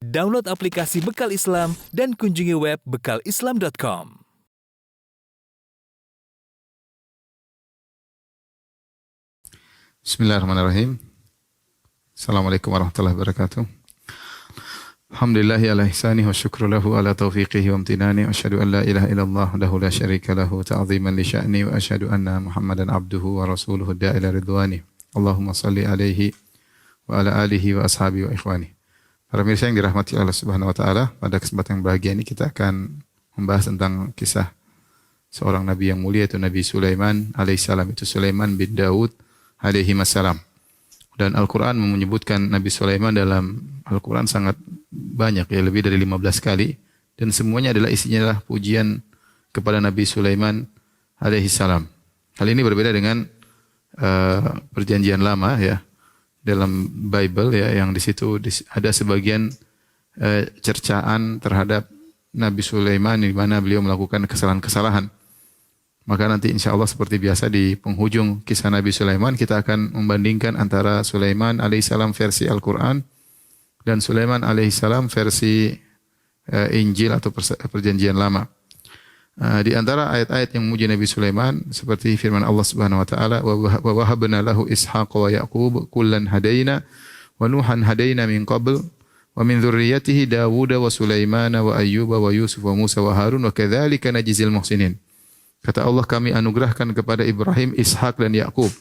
Download aplikasi Bekal Islam dan kunjungi web bekalislam.com. Bismillahirrahmanirrahim. Assalamualaikum warahmatullahi wabarakatuh. Alhamdulillahi ala ihsanihi wa syukru lahu ala taufiqihi wa amtinani wa asyhadu an la ilaha illallah wahdahu la syarika lahu ta'ziman li sya'ni wa asyhadu anna Muhammadan abduhu wa rasuluhu da'ila ridwani. Allahumma salli alaihi wa ala alihi wa ashabihi wa ikhwani. Para pemirsa yang dirahmati Allah Subhanahu wa taala, pada kesempatan yang bahagia ini kita akan membahas tentang kisah seorang nabi yang mulia, yaitu Nabi Sulaiman alaihissalam. Itu Sulaiman bin Daud alaihi wassalam. Dan Al-Qur'an menyebutkan Nabi Sulaiman dalam Al-Qur'an sangat banyak, ya, lebih dari 15 kali, dan semuanya adalah isinya adalah pujian kepada Nabi Sulaiman alaihissalam. Hal ini berbeda dengan perjanjian lama, ya. Dalam Bible, ya, yang di situ ada sebagian cercaan terhadap Nabi Sulaiman di mana beliau melakukan kesalahan-kesalahan. Maka nanti insya Allah seperti biasa di penghujung kisah Nabi Sulaiman kita akan membandingkan antara Sulaiman alaihissalam versi Al-Quran dan Sulaiman alaihissalam versi Injil atau perjanjian lama. Di antara ayat-ayat yang memuji Nabi Sulaiman seperti firman Allah Subhanahu wa taala, wa wahabna lahu Ishaq wa Yaqub kullan hadaina wa Nuhan hadaina min qabl wa min dzurriyyatihi Dawud wa Sulaiman wa Ayyub wa Yusuf wa Musa wa Harun wa kadzalika najzil muhsinin. Kata Allah, kami anugerahkan kepada Ibrahim, Ishak dan Yaqub,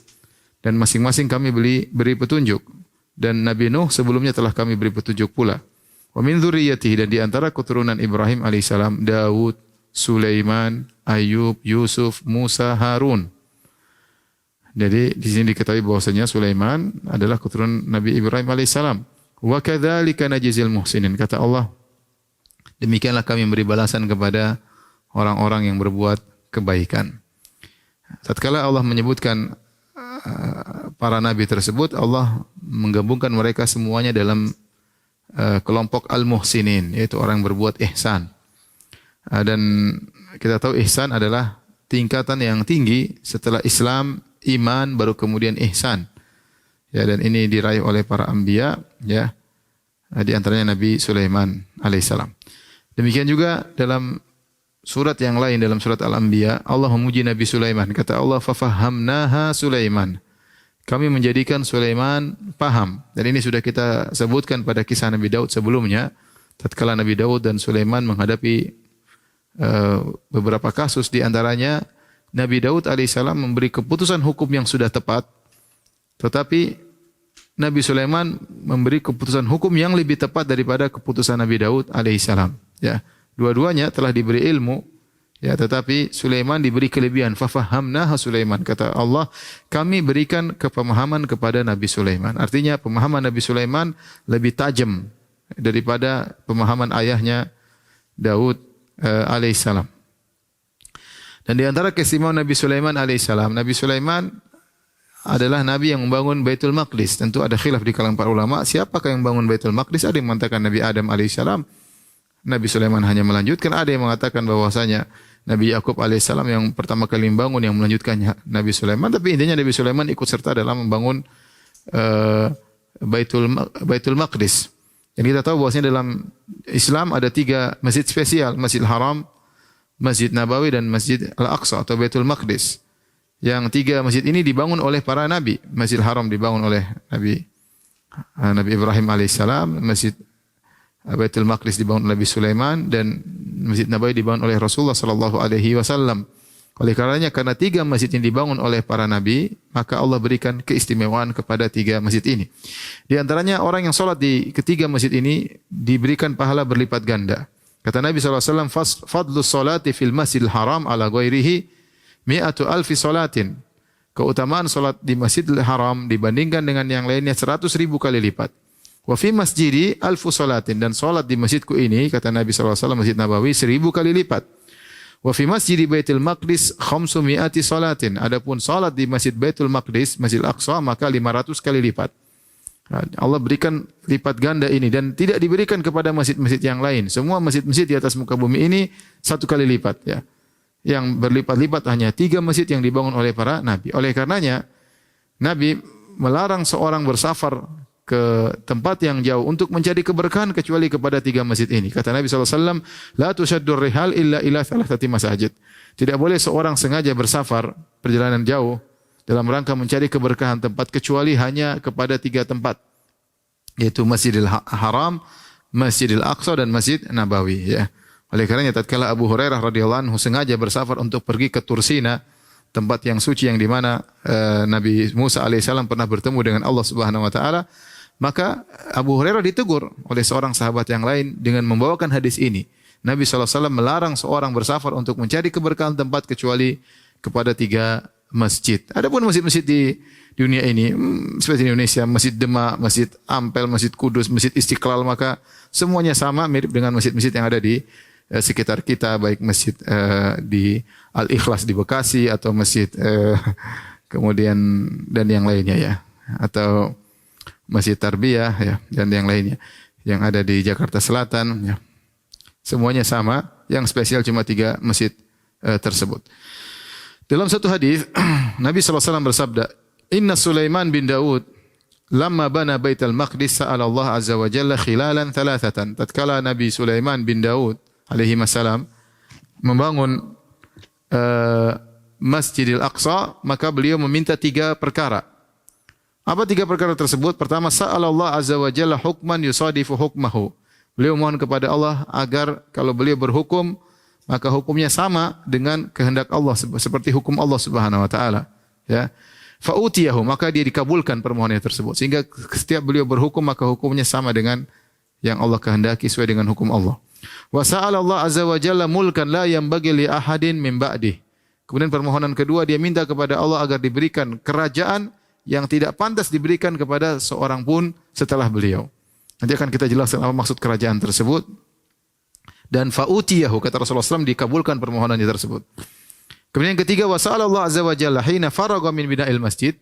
dan masing-masing kami beri petunjuk, dan Nabi Nuh sebelumnya telah kami beri petunjuk pula. Wa min dzurriyyatihi, dan di antara keturunan Ibrahim alaihissalam Daud, Sulaiman, Ayub, Yusuf, Musa, Harun. Jadi di sini diketahui bahwasanya Sulaiman adalah keturunan Nabi Ibrahim alaihissalam. Wa kadzalika najzil muhsinin. Kata Allah, demikianlah kami memberi balasan kepada orang-orang yang berbuat kebaikan. Tatkala Allah menyebutkan para nabi tersebut, Allah menggabungkan mereka semuanya dalam kelompok al-muhsinin, yaitu orang yang berbuat ihsan. Dan kita tahu ihsan adalah tingkatan yang tinggi setelah Islam, iman, baru kemudian ihsan. Ya, dan ini diraih oleh para anbiya, ya. Di antaranya Nabi Sulaiman alaihissalam. Demikian juga dalam surat yang lain, dalam surat Al-Anbiya, Allah memuji Nabi Sulaiman. Kata Allah, fafahamnaha Sulaiman. Kami menjadikan Sulaiman paham. Dan ini sudah kita sebutkan pada kisah Nabi Daud sebelumnya. Tatkala Nabi Daud dan Sulaiman menghadapi beberapa kasus, di antaranya Nabi Daud alaihissalam memberi keputusan hukum yang sudah tepat, tetapi Nabi Sulaiman memberi keputusan hukum yang lebih tepat daripada keputusan Nabi Daud alaihissalam. Ya, dua-duanya telah diberi ilmu, ya, tetapi Sulaiman diberi kelebihan. Fafahamnaha Sulaiman. Kata Allah, kami berikan kepemahaman kepada Nabi Sulaiman. Artinya pemahaman Nabi Sulaiman lebih tajam daripada pemahaman ayahnya Daud alaihissalam. Dan di antara keistimewaan Nabi Sulaiman alaihissalam, Nabi Sulaiman adalah nabi yang membangun Baitul Maqdis. Tentu ada khilaf di kalangan para ulama, siapakah yang membangun Baitul Maqdis? Ada yang mengatakan Nabi Adam alaihissalam. Nabi Sulaiman hanya melanjutkan. Ada yang mengatakan bahwasanya Nabi Yakub alaihissalam yang pertama kali membangun, yang melanjutkannya Nabi Sulaiman. Tapi intinya Nabi Sulaiman ikut serta dalam membangun Baitul Maqdis. Dan kita tahu bahwasanya dalam Islam ada 3 masjid spesial, Masjidil Haram, Masjid Nabawi, dan Masjid Al-Aqsa atau Baitul Maqdis. Yang 3 masjid ini dibangun oleh para nabi. Masjidil Haram dibangun oleh Nabi Ibrahim alaihissalam, Masjid Baitul Maqdis dibangun oleh Nabi Sulaiman, dan Masjid Nabawi dibangun oleh Rasulullah sallallahu alaihi wasallam. Oleh karenanya, karena 3 masjid ini dibangun oleh para nabi, maka Allah berikan keistimewaan kepada 3 masjid ini. Di antaranya orang yang sholat di ketiga masjid ini diberikan pahala berlipat ganda. Kata Nabi SAW, fadlu sholati fil masjidil haram ala ghairihi mi'atu alfi sholatin. Keutamaan sholat di Masjidil Haram dibandingkan dengan yang lainnya 100.000 kali lipat. Wa fi masjidi alfu sholatin. Dan sholat di masjidku ini, kata Nabi SAW, Masjid Nabawi, 1.000 kali lipat. Wa fi masjidi Baitul Maqdis 500 sholatin. Adapun salat di Masjid Baitul Maqdis, Masjid Al-Aqsa, maka 500 kali lipat. Allah berikan lipat ganda ini dan tidak diberikan kepada masjid-masjid yang lain. Semua masjid-masjid di atas muka bumi ini 1 kali lipat, ya. Yang berlipat-lipat hanya 3 masjid yang dibangun oleh para nabi. Oleh karenanya Nabi melarang seorang bersafar ke tempat yang jauh untuk mencari keberkahan kecuali kepada 3 masjid ini. Kata Nabi SAW, la tushaddur rihal illa ila thalathati masajid. Tidak boleh seorang sengaja bersafar perjalanan jauh dalam rangka mencari keberkahan tempat kecuali hanya kepada 3 tempat, yaitu Masjidil Haram, Masjidil Aqsa dan Masjid Nabawi, ya. Oleh karenanya tatkala Abu Hurairah radhiyallahu anhu sengaja bersafar untuk pergi ke Tursina, tempat yang suci yang di mana Nabi Musa alaihissalam pernah bertemu dengan Allah Subhanahu wa taala, maka Abu Hurairah ditegur oleh seorang sahabat yang lain dengan membawakan hadis ini. Nabi SAW melarang seorang bersafar untuk mencari keberkahan tempat kecuali kepada 3 masjid. Adapun masjid-masjid di dunia ini, seperti di Indonesia, Masjid Demak, Masjid Ampel, Masjid Kudus, Masjid Istiqlal, maka semuanya sama, mirip dengan masjid-masjid yang ada di sekitar kita, baik masjid di Al-Ikhlas di Bekasi atau masjid kemudian dan yang lainnya, ya, atau Masjid Tarbiyah, ya, dan yang lainnya yang ada di Jakarta Selatan, ya. Semuanya sama, yang spesial cuma 3 masjid tersebut. Dalam satu hadis Nabi SAW bersabda, Inna Sulaiman bin Daud lamma bana Baitul Maqdis sa'ala Allah azza wa jalla khilalan thalathatan. Tatkala Nabi Sulaiman bin Daud alaihi salam membangun Masjidil Aqsa, maka beliau meminta 3 perkara. Apa 3 perkara tersebut? Pertama, sa'ala Allah azza wa jalla hukman yusadifu hukmahu. Beliau mohon kepada Allah agar kalau beliau berhukum, maka hukumnya sama dengan kehendak Allah, seperti hukum Allah Subhanahu wa taala, ya. Fa'utiyahu, maka dia dikabulkan permohonannya tersebut. Sehingga setiap beliau berhukum, maka hukumnya sama dengan yang Allah kehendaki sesuai dengan hukum Allah. Wa sa'ala Allah azza wa jalla mulkan la yanbaghi li ahadin min ba'dih. Kemudian permohonan kedua, dia minta kepada Allah agar diberikan kerajaan yang tidak pantas diberikan kepada seorang pun setelah beliau. Nanti akan kita jelaskan apa maksud kerajaan tersebut. Dan fa'utiyahu, kata Rasulullah SAW, dikabulkan permohonannya tersebut. Kemudian yang ketiga, wa sa'ala Allah azza wa jalla hina faragha min bina'il masjid,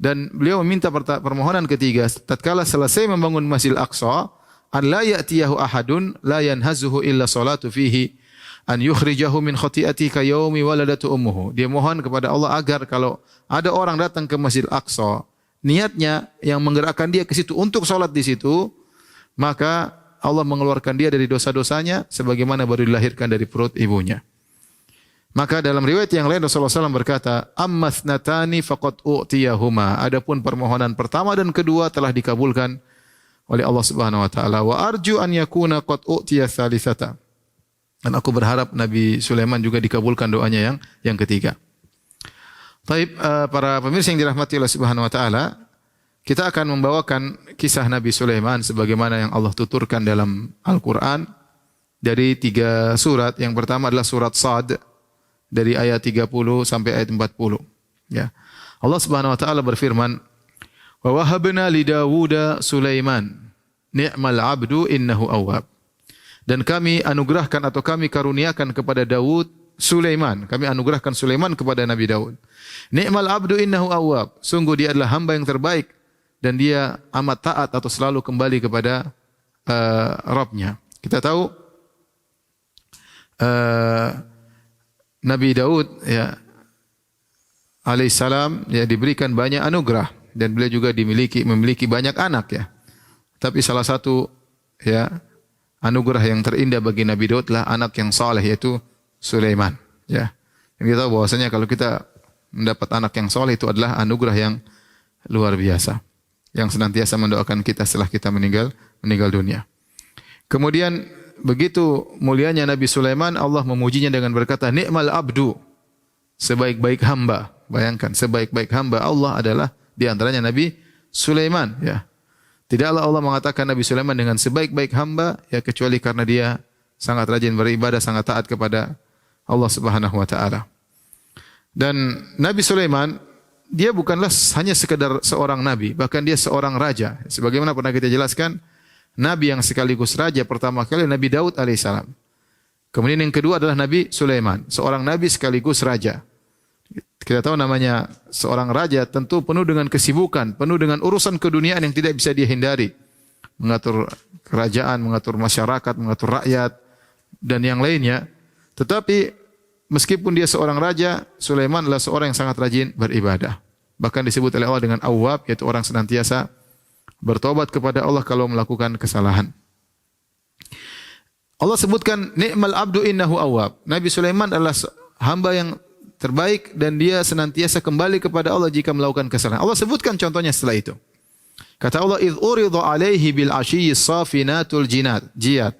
dan beliau meminta permohonan ketiga tatkala selesai membangun Masjidil Aqsa, an la ya'tiyahu ahadun la yanhazuhu illa salatu fihi an yukhrijahu min khati'ati ka yaumi waladatu ummuhu. Dia mohon kepada Allah agar kalau ada orang datang ke Masjidil Aqsa, niatnya yang menggerakkan dia ke situ untuk salat di situ, maka Allah mengeluarkan dia dari dosa-dosanya sebagaimana baru dilahirkan dari perut ibunya. Maka dalam riwayat yang lain Rasulullah SAW berkata, amma thnatani faqad u'tiyahuma. Adapun permohonan pertama dan kedua telah dikabulkan oleh Allah Subhanahu wa taala. Wa arju an yakuna qad u'tiya tsalitsata. Dan aku berharap Nabi Sulaiman juga dikabulkan doanya yang ketiga. Baik, para pemirsa yang dirahmati Allah Subhanahu wa taala, kita akan membawakan kisah Nabi Sulaiman sebagaimana yang Allah tuturkan dalam Al-Quran dari 3 surat. Yang pertama adalah surat Sad dari ayat 30 sampai ayat 40. Ya. Allah Subhanahu wa taala berfirman, "Wa wahabna li Dawuda Sulaiman, ni'mal 'abdu innahu awwab." Dan kami anugerahkan atau kami karuniakan kepada Daud Sulaiman. Kami anugerahkan Sulaiman kepada Nabi Daud. Ni'mal 'abdu innahu awwab. Sungguh dia adalah hamba yang terbaik dan dia amat taat atau selalu kembali kepada Rabb-Nya. Kita tahu Nabi Daud, ya, alaihissalam, ya, diberikan banyak anugerah dan beliau juga memiliki banyak anak, ya. Tapi salah satu, ya, anugerah yang terindah bagi Nabi Daud adalah anak yang saleh, yaitu Sulaiman, ya. Dan kita tahu bahwasanya kalau kita mendapat anak yang saleh itu adalah anugerah yang luar biasa, yang senantiasa mendoakan kita setelah kita meninggal dunia. Kemudian begitu mulianya Nabi Sulaiman, Allah memujinya dengan berkata, ni'mal abdu, sebaik-baik hamba. Bayangkan, sebaik-baik hamba Allah adalah di antaranya Nabi Sulaiman, ya. Tidaklah Allah mengatakan Nabi Sulaiman dengan sebaik-baik hamba, ya, kecuali karena dia sangat rajin beribadah, sangat taat kepada Allah Subhanahu wa taala. Dan Nabi Sulaiman, dia bukanlah hanya sekedar seorang nabi, bahkan dia seorang raja. Sebagaimana pernah kita jelaskan, nabi yang sekaligus raja pertama kali Nabi Daud alaihissalam. Kemudian yang kedua adalah Nabi Sulaiman, seorang nabi sekaligus raja. Kita tahu namanya seorang raja tentu penuh dengan kesibukan, penuh dengan urusan keduniaan yang tidak bisa dia hindari. Mengatur kerajaan, mengatur masyarakat, mengatur rakyat, dan yang lainnya. Tetapi meskipun dia seorang raja, Sulaiman adalah seorang yang sangat rajin beribadah. Bahkan disebut oleh Allah dengan awwab, yaitu orang senantiasa bertobat kepada Allah kalau melakukan kesalahan. Allah sebutkan ni'mal abdu innahu awwab. Nabi Sulaiman adalah hamba yang terbaik dan dia senantiasa kembali kepada Allah jika melakukan kesalahan. Allah sebutkan contohnya setelah itu. Kata Allah, "Idz urida 'alaihi bil 'ashiyyi safinatul jiyad."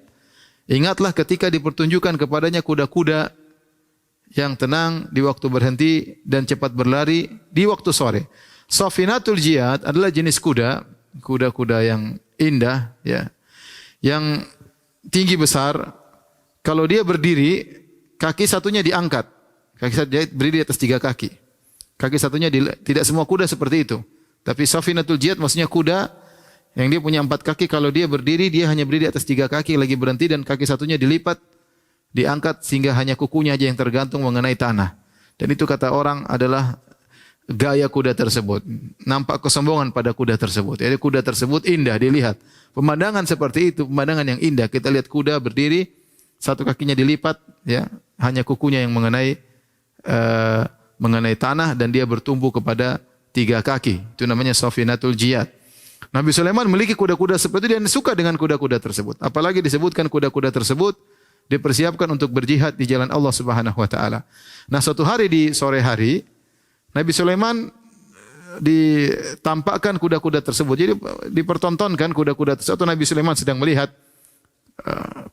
Ingatlah ketika dipertunjukkan kepadanya kuda-kuda yang tenang di waktu berhenti dan cepat berlari di waktu sore. Safinatul jiyad adalah jenis kuda yang indah ya. Yang tinggi besar. Kalau dia berdiri, kaki satunya diangkat. Kaki satunya berdiri di atas 3 kaki. Kaki satunya tidak semua kuda seperti itu. Tapi safinatul jiyad maksudnya kuda yang dia punya 4 kaki. Kalau dia berdiri, dia hanya berdiri di atas 3 kaki, lagi berhenti dan kaki satunya dilipat, diangkat sehingga hanya kukunya aja yang tergantung mengenai tanah. Dan itu kata orang adalah gaya kuda tersebut. Nampak kesombongan pada kuda tersebut. Jadi kuda tersebut indah dilihat. Pemandangan seperti itu, pemandangan yang indah. Kita lihat kuda berdiri, 1 kakinya dilipat, ya, hanya kukunya yang mengenai tanah dan dia bertumbuh kepada 3 kaki. Itu namanya safinatul jiyad. Nabi Sulaiman memiliki kuda-kuda seperti itu dan suka dengan kuda-kuda tersebut. Apalagi disebutkan kuda-kuda tersebut dipersiapkan untuk berjihad di jalan Allah Subhanahu wa taala. Nah, suatu hari di sore hari Nabi Sulaiman ditampakkan kuda-kuda tersebut. Jadi dipertontonkan kuda-kuda tersebut. Nabi Sulaiman sedang melihat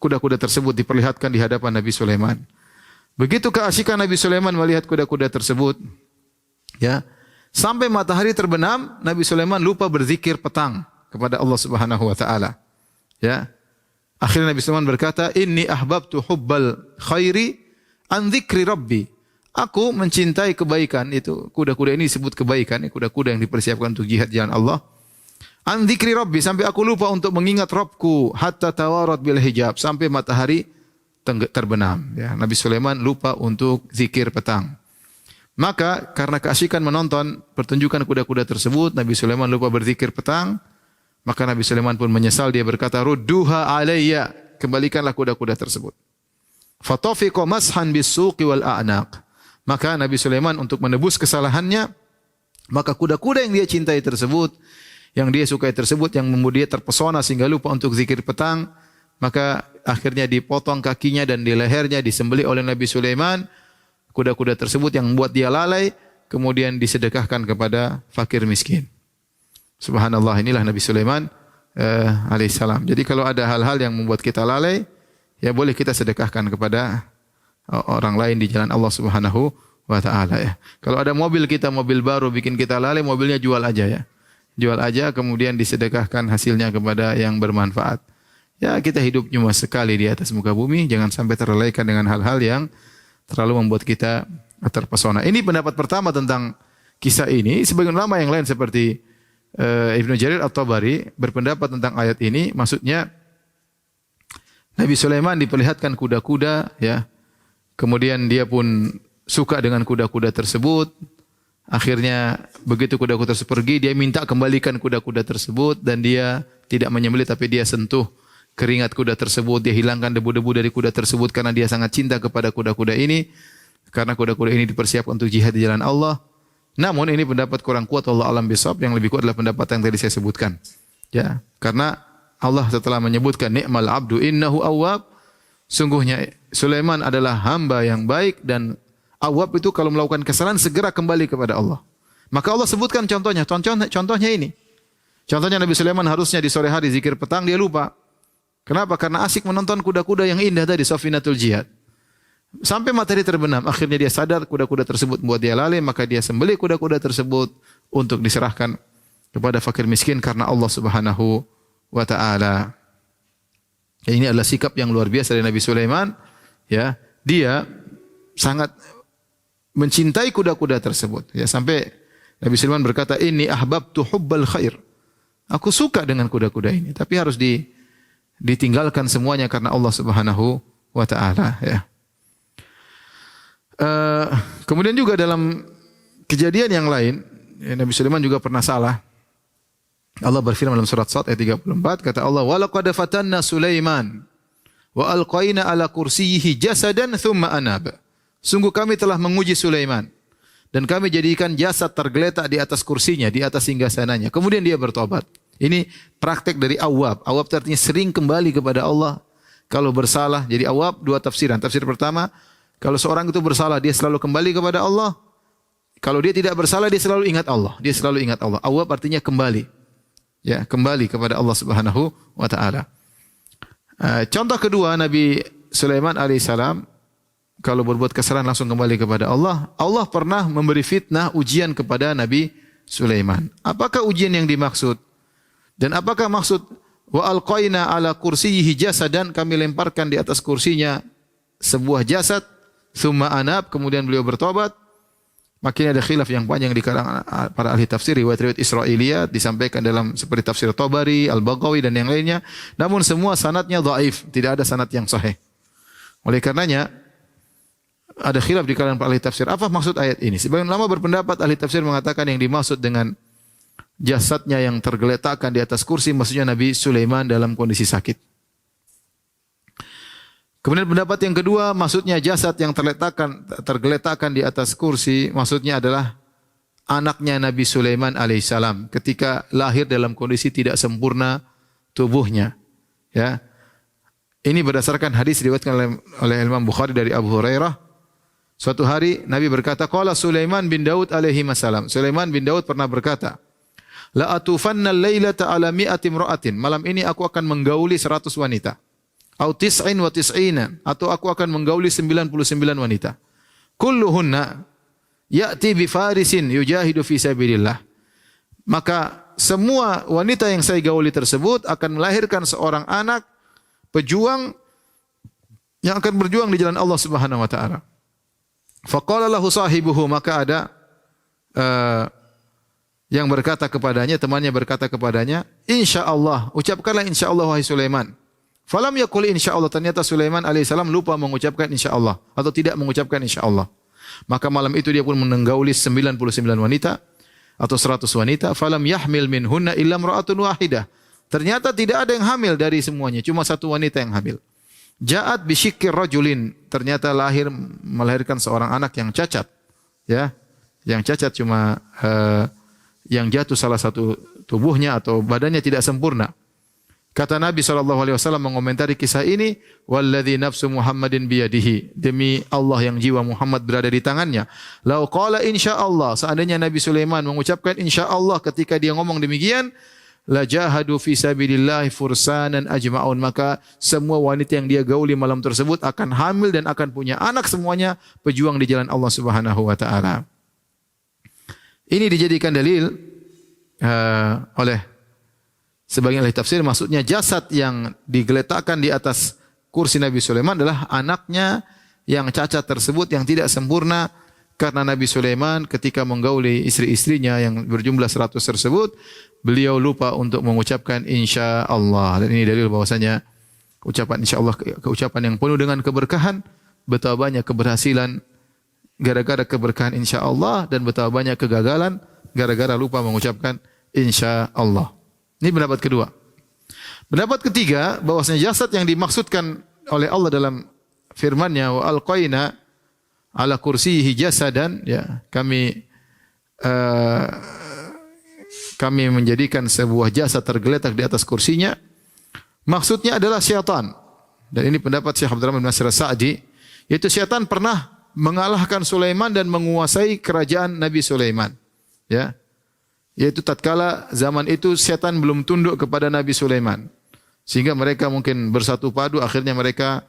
kuda-kuda tersebut diperlihatkan di hadapan Nabi Sulaiman. Begitu keasikan Nabi Sulaiman melihat kuda-kuda tersebut, ya, sampai matahari terbenam, Nabi Sulaiman lupa berzikir petang kepada Allah Subhanahu wa taala. Ya. Akhirnya Nabi Sulaiman berkata, "Inni ahbabtu hubbal khairi an dzikri rabbi." Aku mencintai kebaikan, itu kuda-kuda ini disebut kebaikan, kuda-kuda yang dipersiapkan untuk jihad jalan Allah. An dzikri rabbi, sampai aku lupa untuk mengingat Rabbku, hatta tawarat bil hijab, sampai matahari terbenam. Ya, Nabi Sulaiman lupa untuk zikir petang. Maka karena keasikan menonton pertunjukan kuda-kuda tersebut, Nabi Sulaiman lupa berzikir petang. Maka Nabi Sulaiman pun menyesal, dia berkata, "Rudduha alayya." Kembalikanlah kuda-kuda tersebut. Fatafiqa mashan bis-suqi wal a'naq. Maka Nabi Sulaiman untuk menebus kesalahannya, maka kuda-kuda yang dia cintai tersebut, yang dia sukai tersebut, yang membuat dia terpesona sehingga lupa untuk zikir petang, maka akhirnya dipotong kakinya dan di lehernya disembelih oleh Nabi Sulaiman. Kuda-kuda tersebut yang membuat dia lalai, kemudian disedekahkan kepada fakir miskin. Subhanallah, inilah Nabi Sulaiman alaihissalam. Jadi kalau ada hal-hal yang membuat kita lalai, ya boleh kita sedekahkan kepada orang lain di jalan Allah Subhanahu wa taala ya. Kalau ada mobil kita, mobil baru bikin kita lalai, mobilnya jual aja ya. Jual aja kemudian disedekahkan hasilnya kepada yang bermanfaat. Ya, kita hidup cuma sekali di atas muka bumi, jangan sampai terlelaikan dengan hal-hal yang terlalu membuat kita terpesona. Ini pendapat pertama tentang kisah ini. Sebagian ulama yang lain seperti Ibnu Jarir At-Tabari berpendapat tentang ayat ini, maksudnya Nabi Sulaiman diperlihatkan kuda-kuda ya. Kemudian dia pun suka dengan kuda-kuda tersebut. Akhirnya begitu kuda-kuda tersebut pergi, dia minta kembalikan kuda-kuda tersebut dan dia tidak menyembelih tapi dia sentuh keringat kuda tersebut, dia hilangkan debu-debu dari kuda tersebut karena dia sangat cinta kepada kuda-kuda ini. Karena kuda-kuda ini dipersiapkan untuk jihad di jalan Allah. Namun ini pendapat kurang kuat, Allah alam bisawab, yang lebih kuat adalah pendapat yang tadi saya sebutkan. Ya, karena Allah setelah menyebutkan ni'mal abdu innahu awwab, sungguhnya Sulaiman adalah hamba yang baik dan awwab itu kalau melakukan kesalahan segera kembali kepada Allah. Maka Allah sebutkan contohnya ini. Contohnya Nabi Sulaiman harusnya di sore hari zikir petang, dia lupa. Kenapa? Karena asik menonton kuda-kuda yang indah tadi, safinatul jihad. Sampai matahari terbenam, akhirnya dia sadar kuda-kuda tersebut membuat dia lalai, maka dia sembelih kuda-kuda tersebut untuk diserahkan kepada fakir miskin karena Allah Subhanahu wa taala. Ini adalah sikap yang luar biasa dari Nabi Sulaiman, ya. Dia sangat mencintai kuda-kuda tersebut, ya, sampai Nabi Sulaiman berkata, "Inni ahbabtu hubbal khair." Aku suka dengan kuda-kuda ini, tapi harus ditinggalkan semuanya karena Allah Subhanahu wa taala, ya. Kemudian juga dalam kejadian yang lain, ya, Nabi Sulaiman juga pernah salah. Allah berfirman dalam surat Sad ayat 34, kata Allah, "Wa laqad fatanna Sulaiman wa alqaina ala kursiyyihi jasadan thumma anaba." Sungguh kami telah menguji Sulaiman dan kami jadikan jasad tergeletak di atas kursinya, di atas singgasananya. Kemudian dia bertobat. Ini praktek dari awwab. Awwab itu artinya sering kembali kepada Allah. Kalau bersalah, jadi awwab dua tafsiran. Tafsir pertama, kalau seorang itu bersalah, dia selalu kembali kepada Allah. Kalau dia tidak bersalah, dia selalu ingat Allah. Dia selalu ingat Allah. Awwab artinya kembali. Ya, kembali kepada Allah Subhanahu wa taala. Contoh kedua, Nabi Sulaiman alaihissalam kalau berbuat kesalahan langsung kembali kepada Allah. Allah pernah memberi fitnah, ujian kepada Nabi Sulaiman. Apakah ujian yang dimaksud? Dan apakah maksud wa alqaina ala kursiyyihi jasadan, kami lemparkan di atas kursinya sebuah jasad, tsumma anab, kemudian beliau bertobat? Makin ada khilaf yang panjang di kalangan para ahli tafsir, riwayat-riwayat Israiliyat disampaikan dalam seperti tafsir Tabari, Al-Baghawi dan yang lainnya. Namun semua sanadnya dhaif, tidak ada sanad yang sahih. Oleh karenanya ada khilaf di kalangan para ahli tafsir. Apa maksud ayat ini? Sebagian ulama berpendapat, ahli tafsir mengatakan yang dimaksud dengan jasadnya yang tergeletakkan di atas kursi maksudnya Nabi Sulaiman dalam kondisi sakit. Kemudian pendapat yang kedua, maksudnya jasad yang tergeletakkan di atas kursi, maksudnya adalah anaknya Nabi Sulaiman alaihissalam ketika lahir dalam kondisi tidak sempurna tubuhnya. Ya, ini berdasarkan hadis diriwayatkan oleh Imam Bukhari dari Abu Hurairah. Suatu hari Nabi berkata, qala Sulaiman bin Daud alaihi salam. Sulaiman bin Daud pernah berkata, la atufanna al-lailata ala mi'ati imra'atin. Malam ini aku akan menggauli 100 wanita. Au tis'in wa tis'ina, atau aku akan menggauli 99 wanita. Kulluhunna ya'ti bi farisin yujahidu fi sabilillah. Maka semua wanita yang saya gauli tersebut akan melahirkan seorang anak pejuang yang akan berjuang di jalan Allah Subhanahu wa taala. Faqala lahu sahibuhu, maka ada yang berkata kepadanya, temannya berkata kepadanya, insyaallah, ucapkanlah insyaallah wahai Sulaiman. Falam yaqul insyaallah, ternyata Sulaiman alaihissalam lupa mengucapkan insyaallah atau tidak mengucapkan insyaallah. Maka malam itu dia pun menggauli 99 wanita atau 100 wanita. Falam yahmil minhunna illa imra'atun wahidah. Ternyata tidak ada yang hamil dari semuanya, cuma satu wanita yang hamil. Ja'at bisyikir rajulin, ternyata melahirkan seorang anak yang cacat. Ya, yang cacat cuma yang jatuh salah satu tubuhnya atau badannya tidak sempurna. Kata Nabi SAW mengomentari kisah ini, walladzi nafsu Muhammadin biyadihi, demi Allah yang jiwa Muhammad berada di tangannya. Lau qala insyaallah, seandainya Nabi Sulaiman mengucapkan insyaallah ketika dia ngomong demikian, la jahadu fi sabilillah fursanan ajma'un, maka semua wanita yang dia gauli malam tersebut akan hamil dan akan punya anak, semuanya pejuang di jalan Allah Subhanahu wa taala. Ini dijadikan dalil oleh sebagian ahli tafsir, maksudnya jasad yang digeletakkan di atas kursi Nabi Sulaiman adalah anaknya yang cacat tersebut yang tidak sempurna, karena Nabi Sulaiman ketika menggauli istri-istrinya yang berjumlah 100 tersebut, beliau lupa untuk mengucapkan insya Allah. Dan ini dalil bahwasanya ucapan insya Allah keucapan yang penuh dengan keberkahan, betapa banyak keberhasilan gara-gara keberkahan insya Allah, dan betapa banyak kegagalan gara-gara lupa mengucapkan insya Allah. Ini pendapat kedua. Pendapat ketiga, bahwasanya jasad yang dimaksudkan oleh Allah dalam firman-Nya, wa alqaina ala kursiyyihi jasadan, ya, kami menjadikan sebuah jasad tergeletak di atas kursinya. Maksudnya adalah syaitan. Dan ini pendapat Syekh Abdurrahman bin Nasir As-Sa'di, yaitu syaitan pernah mengalahkan Sulaiman dan menguasai kerajaan Nabi Sulaiman. Ya. Yaitu tatkala zaman itu setan belum tunduk kepada Nabi Sulaiman, sehingga mereka mungkin bersatu padu, akhirnya mereka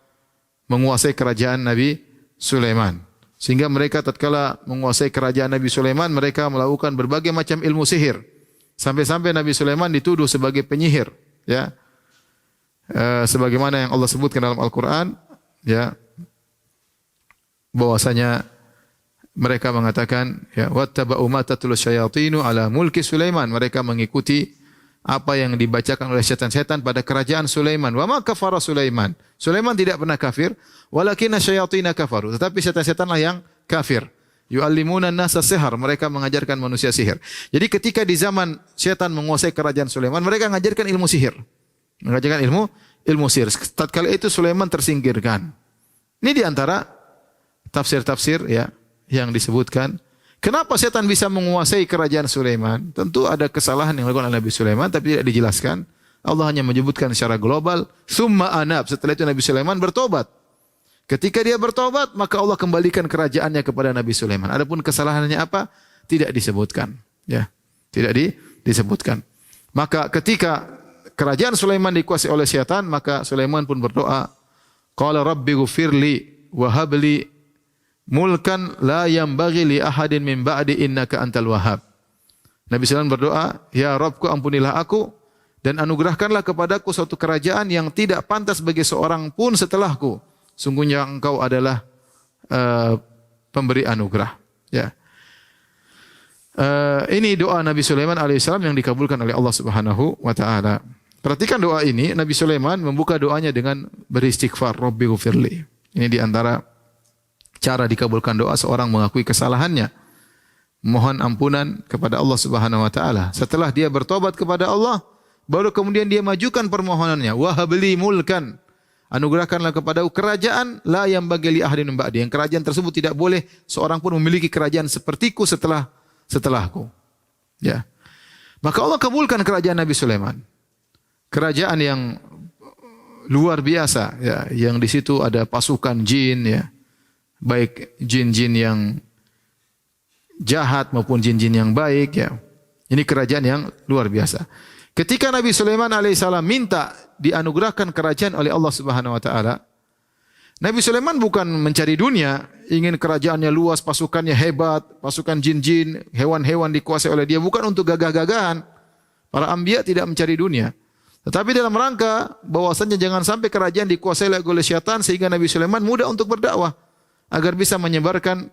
menguasai kerajaan Nabi Sulaiman. Sehingga mereka tatkala menguasai kerajaan Nabi Sulaiman, mereka melakukan berbagai macam ilmu sihir, sampai-sampai Nabi Sulaiman dituduh sebagai penyihir. Ya, sebagaimana yang Allah sebutkan dalam Al-Quran, ya, bahwasanya mereka mengatakan, ya, wattaba'u ma tatlu syayatinu ala mulki Sulaiman, mereka mengikuti apa yang dibacakan oleh setan-setan pada kerajaan Sulaiman. Wa ma kafara Sulaiman, Sulaiman tidak pernah kafir, walakinna syayatina kafaru, tetapi setan-setanlah yang kafir. Yu'allimuna an-nasa sihar, mereka mengajarkan manusia sihir. Jadi ketika di zaman setan menguasai kerajaan Sulaiman, mereka mengajarkan ilmu sihir. Mengajarkan ilmu sihir. Tatkala itu Sulaiman tersingkirkan. Ini di antara tafsir-tafsir, ya, yang disebutkan. Kenapa setan bisa menguasai kerajaan Sulaiman? Tentu ada kesalahan yang dilakukan oleh Nabi Sulaiman tapi tidak dijelaskan. Allah hanya menyebutkan secara global, summa anab. Setelah itu Nabi Sulaiman bertobat. Ketika dia bertobat, maka Allah kembalikan kerajaannya kepada Nabi Sulaiman. Adapun kesalahannya apa? Tidak disebutkan. Ya, tidak disebutkan. Maka ketika kerajaan Sulaiman dikuasai oleh setan, maka Sulaiman pun berdoa, qala rabbi ghfirli wa habli mulkan la yanbaghi li ahadin min ba'di innaka antal wahhab. Nabi Sulaiman berdoa, ya Rabbku ampunilah aku dan anugerahkanlah kepadaku suatu kerajaan yang tidak pantas bagi seorang pun setelahku. Sungguhnya engkau adalah pemberi anugerah. Ya. Ini doa Nabi Sulaiman alaihissalam yang dikabulkan oleh Allah Subhanahu wa taala. Perhatikan doa ini, Nabi Sulaiman membuka doanya dengan beristighfar, Rabbi ghfirli. Ini di antara cara dikabulkan doa seorang mengakui kesalahannya. Mohon ampunan kepada Allah Subhanahu wa taala. Setelah dia bertobat kepada Allah, baru kemudian dia majukan permohonannya. Wahabli mulkan. Anugerahkanlah kepadaku kerajaan la yang bagi li ahadin min ba'di. Yang kerajaan tersebut tidak boleh seorang pun memiliki kerajaan sepertiku setelahku. Ya. Maka Allah kabulkan kerajaan Nabi Sulaiman. Kerajaan yang luar biasa ya, yang di situ ada pasukan jin ya. Baik jin-jin yang jahat maupun jin-jin yang baik ya. Ini kerajaan yang luar biasa. Ketika Nabi Sulaiman alaihissalam minta dianugerahkan kerajaan oleh Allah Subhanahu wa taala, Nabi Sulaiman bukan mencari dunia, ingin kerajaannya luas, pasukannya hebat, pasukan jin-jin, hewan-hewan dikuasai oleh dia, bukan untuk gagah-gagahan. Para anbiya tidak mencari dunia. Tetapi dalam rangka bahwasanya jangan sampai kerajaan dikuasai oleh syaitan sehingga Nabi Sulaiman mudah untuk berdakwah agar bisa menyebarkan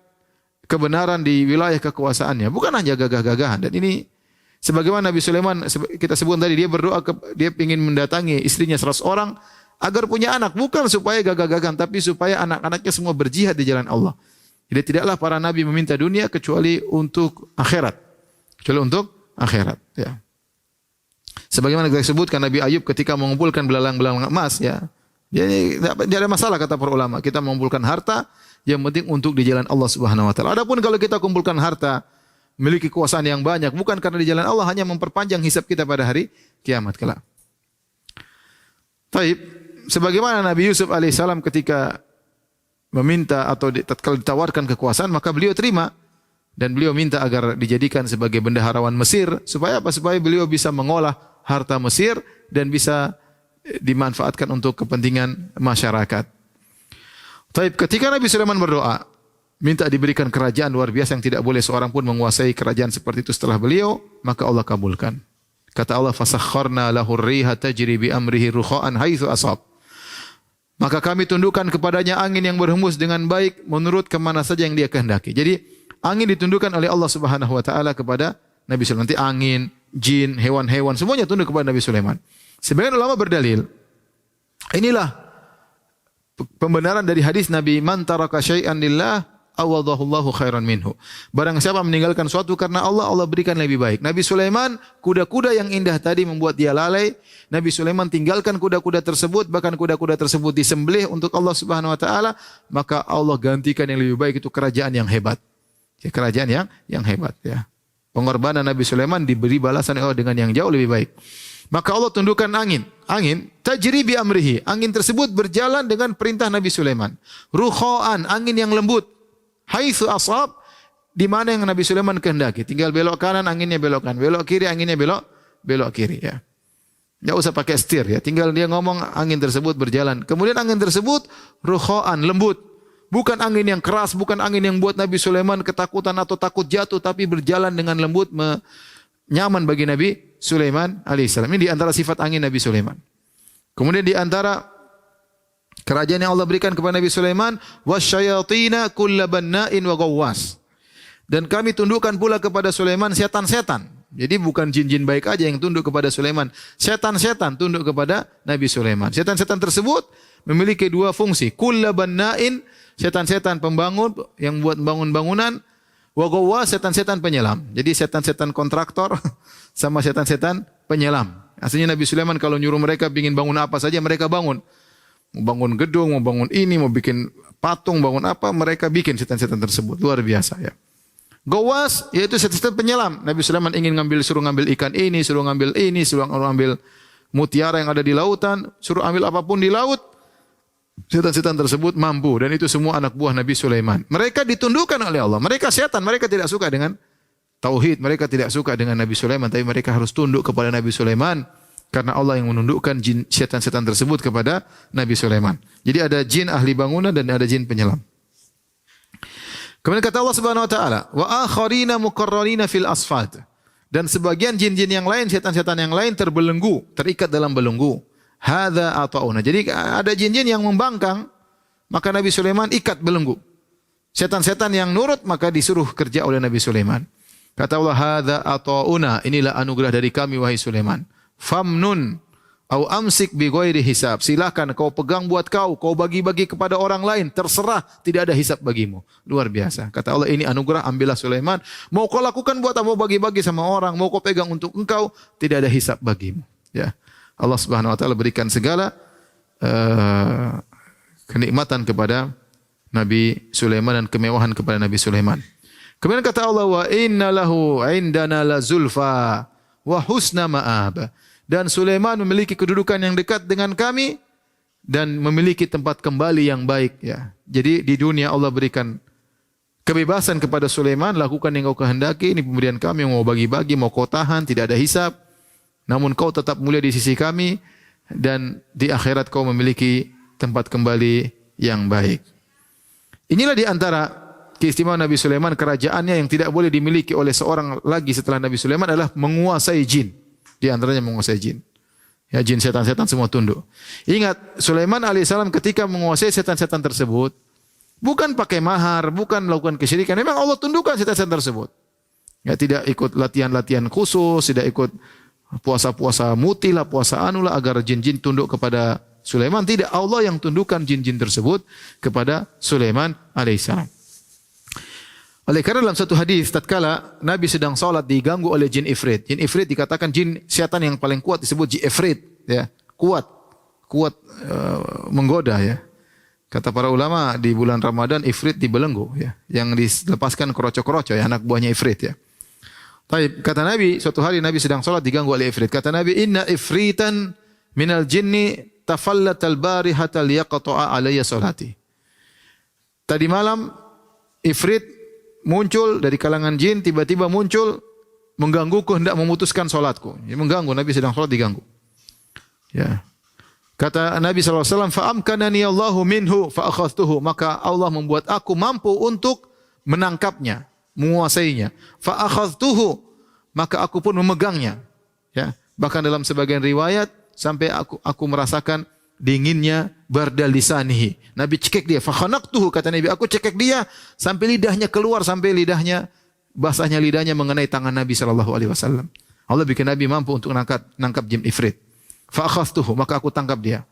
kebenaran di wilayah kekuasaannya, bukan hanya gagah-gagahan. Dan ini sebagaimana Nabi Sulaiman kita sebut tadi, dia berdoa dia ingin mendatangi istrinya 100 orang agar punya anak, bukan supaya gagah-gagahan tapi supaya anak-anaknya semua berjihad di jalan Allah. Jadi tidaklah para nabi meminta dunia kecuali untuk akhirat. Kecuali untuk akhirat, ya. Sebagaimana kita sebutkan Nabi Ayub ketika mengumpulkan belalang-belalang emas, ya. Jadi tidak ada masalah kata para ulama, kita mengumpulkan harta yang penting untuk di jalan Allah Subhanahu wa taala. Adapun kalau kita kumpulkan harta, memiliki kekuasaan yang banyak bukan karena di jalan Allah, hanya memperpanjang hisab kita pada hari kiamat kelak. Taib, sebagaimana Nabi Yusuf alaihissalam ketika meminta atau tatkala ditawarkan kekuasaan, maka beliau terima dan beliau minta agar dijadikan sebagai bendaharawan Mesir supaya apa? Supaya beliau bisa mengolah harta Mesir dan bisa dimanfaatkan untuk kepentingan masyarakat. Taib, ketika Nabi Sulaiman berdoa minta diberikan kerajaan luar biasa yang tidak boleh seorang pun menguasai kerajaan seperti itu setelah beliau, maka Allah kabulkan. Kata Allah, fasakharna lahu ar-riha tajri bi amrihi rukha'an haitsu asab. Maka kami tundukkan kepadanya angin yang berhembus dengan baik menurut kemana saja yang dia kehendaki. Jadi angin ditundukkan oleh Allah Subhanahu wa taala kepada Nabi Sulaiman. Nanti angin, jin, hewan-hewan semuanya tunduk kepada Nabi Sulaiman. Sebagian ulama berdalil, inilah pembenaran dari hadis Nabi, man taraka syai'an lillah awadahullahu khairan minhu. Barang siapa meninggalkan suatu karena Allah, Allah berikan lebih baik. Nabi Sulaiman, kuda-kuda yang indah tadi membuat dia lalai. Nabi Sulaiman tinggalkan kuda-kuda tersebut, bahkan kuda-kuda tersebut disembelih untuk Allah Subhanahu wa taala, maka Allah gantikan yang lebih baik, itu kerajaan yang hebat. Ya, kerajaan yang hebat, ya. Pengorbanan Nabi Sulaiman diberi balasan Allah dengan yang jauh lebih baik. Maka Allah tundukkan angin tajri bi amrihi. Angin tersebut berjalan dengan perintah Nabi Sulaiman. Rukha'an, angin yang lembut. Haitsu asab, di mana yang Nabi Sulaiman kehendaki. Tinggal belok kanan anginnya belok kanan, belok kiri anginnya belok kiri, ya. Enggak usah pakai setir, ya. Tinggal dia ngomong angin tersebut berjalan. Kemudian angin tersebut rukha'an, lembut. Bukan angin yang keras, bukan angin yang buat Nabi Sulaiman ketakutan atau takut jatuh, tapi berjalan dengan lembut, nyaman bagi Nabi Sulaiman alaihissalam. Ini di antara sifat angin Nabi Sulaiman. Kemudian di antara kerajaan yang Allah berikan kepada Nabi Sulaiman, wasyayatina kulla banna'in wa ghawwas. Dan kami tundukkan pula kepada Sulaiman setan-setan. Jadi bukan jin-jin baik aja yang tunduk kepada Sulaiman. Setan-setan tunduk kepada Nabi Sulaiman. Setan-setan tersebut memiliki dua fungsi. Kulla banna'in, setan-setan pembangun yang buat bangun bangunan, wa ghawwas, setan-setan penyelam. Jadi setan-setan kontraktor sama setan-setan penyelam. Aslinya Nabi Sulaiman kalau nyuruh mereka ingin bangun apa saja mereka bangun. Mau bangun gedung, mau bangun ini, mau bikin patung, bangun apa, mereka bikin setan-setan tersebut. Luar biasa, ya. Gawas yaitu setan penyelam. Nabi Sulaiman ingin suruh ngambil ikan ini, suruh ngambil mutiara yang ada di lautan, suruh ambil apapun di laut. Setan-setan tersebut mampu dan itu semua anak buah Nabi Sulaiman. Mereka ditundukkan oleh Allah. Mereka setan, mereka tidak suka dengan tauhid, mereka tidak suka dengan Nabi Sulaiman, tapi mereka harus tunduk kepada Nabi Sulaiman karena Allah yang menundukkan jin setan-setan tersebut kepada Nabi Sulaiman. Jadi ada jin ahli bangunan dan ada jin penyelam. Kemudian kata Allah Subhanahu wa taala, wa akharina muqarrarina fil asfad. Dan sebagian jin-jin yang lain, setan-setan yang lain terbelenggu, terikat dalam belenggu. Hadza ata'una. Jadi ada jin-jin yang membangkang, maka Nabi Sulaiman ikat belenggu. Setan-setan yang nurut maka disuruh kerja oleh Nabi Sulaiman. Kata Allah, hadza ata'una, inilah anugerah dari kami wahai Sulaiman. Famnun au amsik bi ghairi hisab. Silakan kau pegang buat kau bagi-bagi kepada orang lain, terserah, tidak ada hisab bagimu. Luar biasa. Kata Allah, ini anugerah, ambillah Sulaiman. Mau kau lakukan buat apa, mau bagi-bagi sama orang, mau kau pegang untuk engkau, tidak ada hisab bagimu. Ya. Allah Subhanahu wa taala berikan segala kenikmatan kepada Nabi Sulaiman dan kemewahan kepada Nabi Sulaiman. Kemudian kata Allah, wa inna lahu indana la zulfa wa husna ma'ab. Dan Sulaiman memiliki kedudukan yang dekat dengan kami dan memiliki tempat kembali yang baik, ya. Jadi di dunia Allah berikan kebebasan kepada Sulaiman, lakukan yang kau kehendaki, ini pemberian kami, mau bagi-bagi, mau kau tahan, tidak ada hisab. Namun kau tetap mulia di sisi kami dan di akhirat kau memiliki tempat kembali yang baik. Inilah di antara keistimewaan Nabi Sulaiman, kerajaannya yang tidak boleh dimiliki oleh seorang lagi setelah Nabi Sulaiman adalah menguasai jin. Di antaranya menguasai jin. Ya, jin setan-setan semua tunduk. Ingat, Sulaiman alaihissalam ketika menguasai setan-setan tersebut, bukan pakai mahar, bukan melakukan kesyirikan. Memang Allah tundukkan setan-setan tersebut. Ya, tidak ikut latihan-latihan khusus, tidak ikut puasa-puasa mutilah, puasa anulah agar jin-jin tunduk kepada Sulaiman. Tidak, Allah yang tundukkan jin-jin tersebut kepada Sulaiman alaihissalam. Oleh karena dalam satu hadis tatkala Nabi sedang salat diganggu oleh jin ifrit. Jin ifrit dikatakan jin setan yang paling kuat, disebut jin ifrit, ya. Kuat menggoda, ya. Kata para ulama di bulan Ramadan ifrit dibelenggu, ya. Yang dilepaskan kroco-kroco, ya, anak buahnya ifrit, ya. Baik, kata Nabi, suatu hari Nabi sedang salat diganggu oleh ifrit. Kata Nabi, inna ifritan minal jinni tafallatal barihata liyaqta'a alayya salati. Tadi malam ifrit muncul dari kalangan jin, tiba-tiba muncul menggangguku, hendak memutuskan salatku. Ya, mengganggu, Nabi sedang salat diganggu. Ya. Kata Nabi SAW, fa'amkanani Allahu minhu fa'akhadtuhu. Maka Allah membuat aku mampu untuk menangkapnya, menguasainya. Fa'akhadtuhu. Maka aku pun memegangnya. Ya. Bahkan dalam sebagian riwayat, sampai aku merasakan dinginnya bardal lisanihi. Nabi cekek dia, fakhanaqtuhu, kata Nabi, aku cekek dia sampai lidahnya keluar, sampai lidahnya basahnya lidahnya mengenai tangan Nabi sallallahu alaihi wasallam. Allah bikin Nabi mampu untuk nangkap jin ifrit. Fa akhadtuhu, maka aku tangkap dia.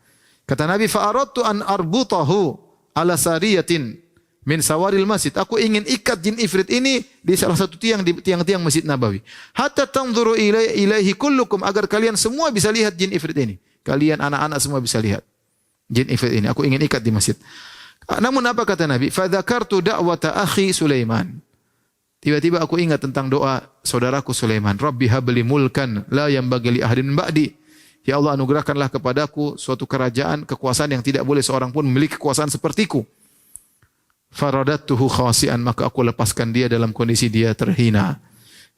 Kata Nabi, fa aradtu an arbutahu ala sariyatin min sawaril masjid. Aku ingin ikat jin ifrit ini di salah satu tiang di tiang-tiang Masjid Nabawi. Hatta tanzuru ilaihi kullukum, agar kalian semua bisa lihat jin ifrit ini. Kalian anak-anak semua bisa lihat jin ifrit ini. Aku ingin ikat di masjid. Namun apa kata Nabi? Fadzakartu da'wata akhi Sulaiman. Tiba-tiba aku ingat tentang doa saudaraku Sulaiman. Rabbi habli mulkan la yanbaghi li ahadin min ba'di. Ya Allah, anugerahkanlah kepadaku suatu kerajaan, kekuasaan yang tidak boleh seorang pun memiliki kekuasaan sepertiku. Faradattuhu khasian, maka aku lepaskan dia dalam kondisi dia terhina.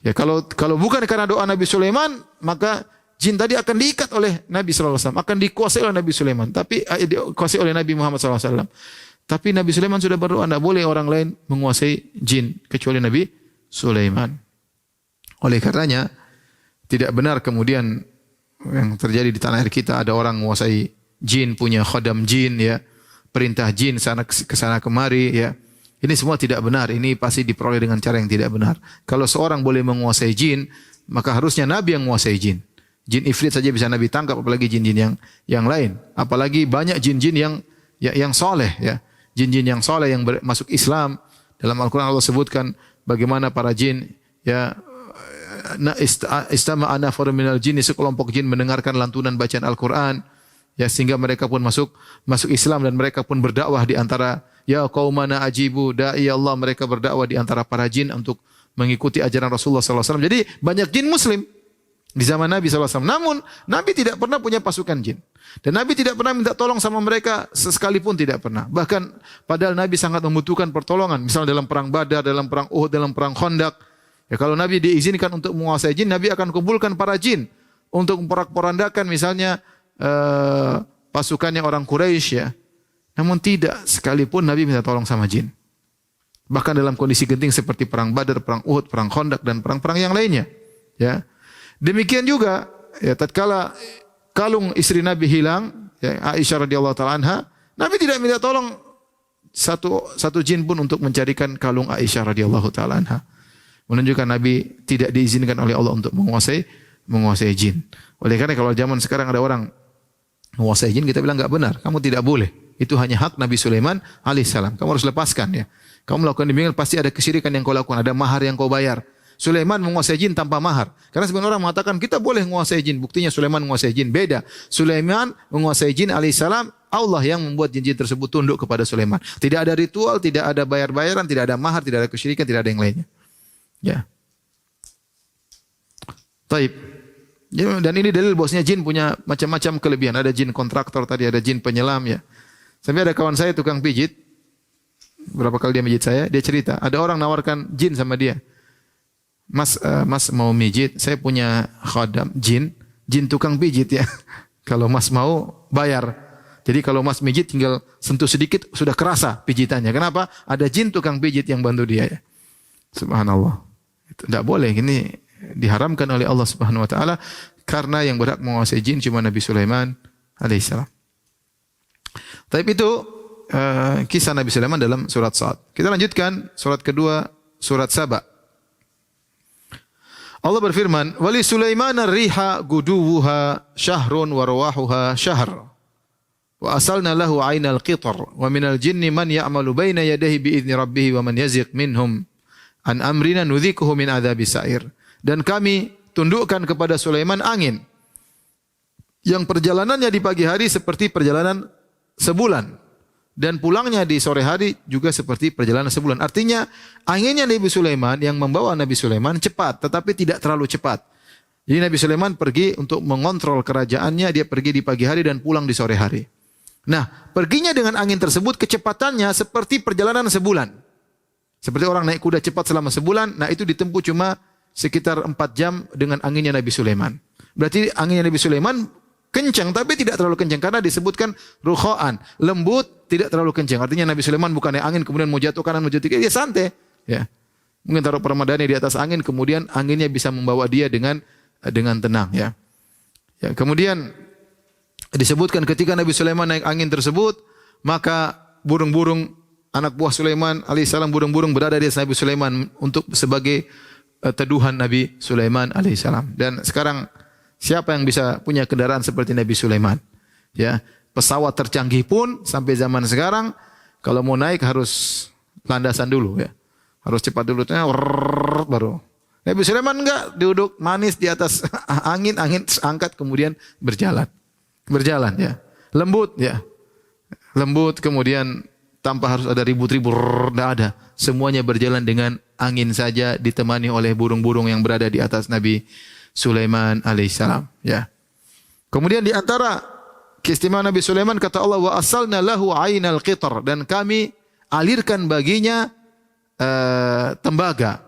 Ya, kalau bukan karena doa Nabi Sulaiman, maka jin tadi akan diikat oleh Nabi sallallahu alaihi wasallam, akan dikuasai oleh Nabi Sulaiman, tapi dikuasai oleh Nabi Muhammad sallallahu alaihi wasallam. Tapi Nabi Sulaiman sudah berdoa, tidak boleh orang lain menguasai jin kecuali Nabi Sulaiman. Oleh karenanya tidak benar kemudian yang terjadi di tanah air kita ada orang menguasai jin, punya khodam jin, ya, perintah jin sana ke sana kemari, ya. Ini semua tidak benar. Ini pasti diperoleh dengan cara yang tidak benar. Kalau seorang boleh menguasai jin, maka harusnya Nabi yang menguasai jin. Jin ifrit saja bisa Nabi tangkap, apalagi jin-jin yang lain. Apalagi banyak jin-jin yang soleh, ya. Jin-jin yang soleh yang masuk Islam. Dalam Al-Quran Allah sebutkan bagaimana para jin, ya, istama'a nafarun minal jinni, sekelompok jin mendengarkan lantunan bacaan Al-Quran, ya, sehingga mereka pun masuk Islam dan mereka pun berdakwah di antara, ya qaumana ajibu da'i Allah, mereka berdakwah di antara para jin untuk mengikuti ajaran Rasulullah SAW. Jadi banyak jin muslim di zaman Nabi SAW. Namun Nabi tidak pernah punya pasukan jin. Dan Nabi tidak pernah minta tolong sama mereka sekalipun, tidak pernah. Bahkan padahal Nabi sangat membutuhkan pertolongan. Misalnya dalam perang Badar, dalam perang Uhud, dalam perang Khandaq. Ya, kalau Nabi diizinkan untuk menguasai jin, Nabi akan kumpulkan para jin untuk memporak-porandakan misalnya pasukannya orang Quraisy ya. Namun tidak sekalipun Nabi minta tolong sama jin. Bahkan dalam kondisi genting seperti perang Badar, perang Uhud, perang Khandaq dan perang-perang yang lainnya. Ya. Demikian juga ya, tatkala kalung istri Nabi hilang, ya, Aisyah radhiyallahu taala anha, Nabi tidak minta tolong satu jin pun untuk mencarikan kalung Aisyah radhiyallahu taala anha. Menunjukkan Nabi tidak diizinkan oleh Allah untuk menguasai jin. Oleh karena kalau zaman sekarang ada orang menguasai jin, kita bilang enggak benar, kamu tidak boleh. Itu hanya hak Nabi Sulaiman alaihissalam. Kamu harus lepaskan ya. Kamu melakukan demikian pasti ada kesyirikan yang kau lakukan, ada mahar yang kau bayar. Sulaiman menguasai jin tanpa mahar. Karena sebagian orang mengatakan kita boleh menguasai jin. Buktinya Sulaiman menguasai jin. Beda. Sulaiman menguasai jin alaihissalam. Allah yang membuat jin-jin tersebut tunduk kepada Sulaiman. Tidak ada ritual, tidak ada bayar-bayaran, tidak ada mahar, tidak ada kesyirikan, tidak ada yang lainnya. Ya. Taib. Ya, dan ini dalil bahwasanya jin punya macam-macam kelebihan. Ada jin kontraktor tadi, ada jin penyelam ya. Sampai ada kawan saya tukang pijit. Berapa kali dia pijit saya, dia cerita, ada orang nawarkan jin sama dia. Mas mau mijit, saya punya khadam jin tukang pijit ya. Kalau Mas mau bayar. Jadi kalau Mas mijit tinggal sentuh sedikit sudah kerasa pijitannya. Kenapa? Ada jin tukang pijit yang bantu dia ya. Subhanallah. Itu tidak boleh, ini diharamkan oleh Allah Subhanahu wa taala karena yang berhak menguasai jin cuma Nabi Sulaiman alaihissalam. Tapi itu kisah Nabi Sulaiman dalam surat Sa'ad. Kita lanjutkan surat kedua, surat Saba. Allah berfirman, "Wali Sulaiman ar-riha guduwuha syahrun wa rawahuha syahr. Wa asalna lahu 'ainal qitr wa minal jinni man ya'malu baina yadayhi bi idzni rabbih wa man yaziq minhum an amrina nudzikuhu min adzabis sa'ir." Dan kami tundukkan kepada Sulaiman angin yang perjalanannya di pagi hari seperti perjalanan sebulan. Dan pulangnya di sore hari juga seperti perjalanan sebulan. Artinya anginnya Nabi Sulaiman yang membawa Nabi Sulaiman cepat, tetapi tidak terlalu cepat. Jadi Nabi Sulaiman pergi untuk mengontrol kerajaannya, dia pergi di pagi hari dan pulang di sore hari. Nah, perginya dengan angin tersebut kecepatannya seperti perjalanan sebulan. Seperti orang naik kuda cepat selama sebulan, nah itu ditempuh cuma sekitar 4 jam dengan anginnya Nabi Sulaiman. Berarti anginnya Nabi Sulaiman kencang tapi tidak terlalu kencang karena disebutkan rukha'an, lembut, tidak terlalu kencang. Artinya Nabi Sulaiman bukan naik angin kemudian mau jatuh kanan mau jatuh kiri, dia santai, ya. Mungkin taruh permadani di atas angin kemudian anginnya bisa membawa dia dengan tenang, ya. Ya, kemudian disebutkan ketika Nabi Sulaiman naik angin tersebut, maka burung-burung anak buah Sulaiman alaihissalam, burung-burung berada di atas Nabi Sulaiman untuk sebagai teduhan Nabi Sulaiman alaihissalam. Dan sekarang siapa yang bisa punya kendaraan seperti Nabi Sulaiman? Ya, pesawat tercanggih pun sampai zaman sekarang kalau mau naik harus landasan dulu ya. Harus cepat dulu baru. Nabi Sulaiman enggak, duduk manis di atas angin angkat kemudian berjalan. Berjalan ya. Lembut ya. Lembut kemudian tanpa harus ada ribut-ribut, enggak ada. Semuanya berjalan dengan angin saja ditemani oleh burung-burung yang berada di atas Nabi Sulaiman alaihissalam, ya. Kemudian di antara keistimewaan Nabi Sulaiman kata Allah, wa asalna lahu 'ainal qitr, dan kami alirkan baginya tembaga.